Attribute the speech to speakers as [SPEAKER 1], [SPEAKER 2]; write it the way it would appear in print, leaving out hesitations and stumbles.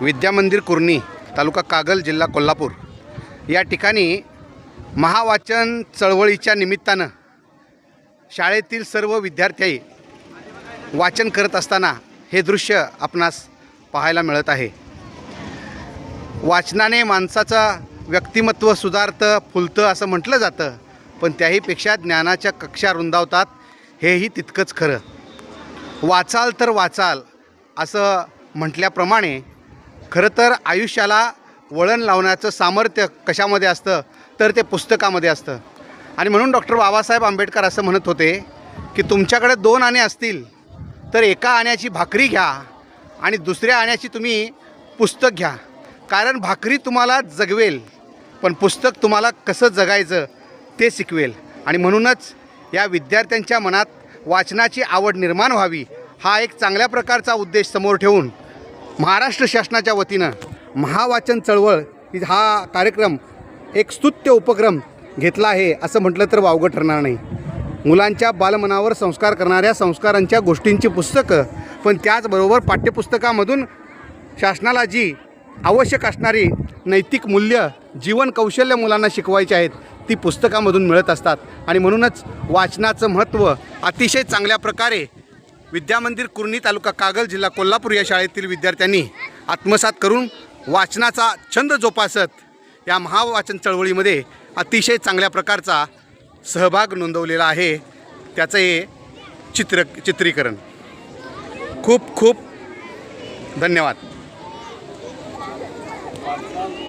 [SPEAKER 1] विद्यामंदिर कुर्णी, तालुका कागल, जिल्हा कोल्हापूर या ठिकाणी महावाचन चळवळीच्या निमित्तानं शाळेतील सर्व विद्यार्थी वाचन करत असताना हे दृश्य आपणास पाहायला मिळत आहे। वाचनाने माणसाचा व्यक्तिमत्व सुधारतं, फुलतं असं म्हटलं जातं, पण त्याहीपेक्षा ज्ञानाच्या कक्षा रुंदावतात हेही तितकंच खरं। वाचाल तर वाचाल असं म्हटल्याप्रमाणे खरं तर आयुष्याला वळण लावण्याचं सामर्थ्य कशामध्ये असतं तर ते पुस्तकामध्ये असतं। आणि म्हणून डॉक्टर बाबासाहेब आंबेडकर असं म्हणत होते की तुमच्याकडे 2 आणे असतील तर एका आण्याची भाकरी घ्या आणि दुसऱ्या आण्याची तुम्ही पुस्तक घ्या, कारण भाकरी तुम्हाला जगवेल पण पुस्तक तुम्हाला कसं जगायचं ते शिकवेल। आणि म्हणूनच या विद्यार्थ्यांच्या मनात वाचनाची आवड निर्माण व्हावी हा एक चांगल्या प्रकारचा उद्देश समोर ठेवून महाराष्ट्र शासनाच्या वतीनं महावाचन चळवळ हा कार्यक्रम एक स्तुत्य उपक्रम घेतला आहे असं म्हटलं तर वावगं ठरणार नाही। मुलांच्या बालमनावर संस्कार करणाऱ्या संस्कारांच्या गोष्टींची पुस्तकं, पण त्याचबरोबर पाठ्यपुस्तकामधून शासनाला जी आवश्यक असणारी नैतिक मूल्य, जीवन कौशल्य मुलांना शिकवायची आहेत ती पुस्तकामधून मिळत असतात। आणि म्हणूनच वाचनाचं महत्त्व अतिशय चांगल्या प्रकारे विद्यामंदिर कुर्णी, तालुका कागल, जिल्हा कोल्हापूर या शाळेतील विद्यार्थ्यांनी आत्मसात करून वाचनाचा छंद जोपासत या महावाचन चळवळीमध्ये अतिशय चांगल्या प्रकारचा सहभाग नोंदवलेला आहे। त्याचं हे चित्रीकरण। खूप खूप धन्यवाद।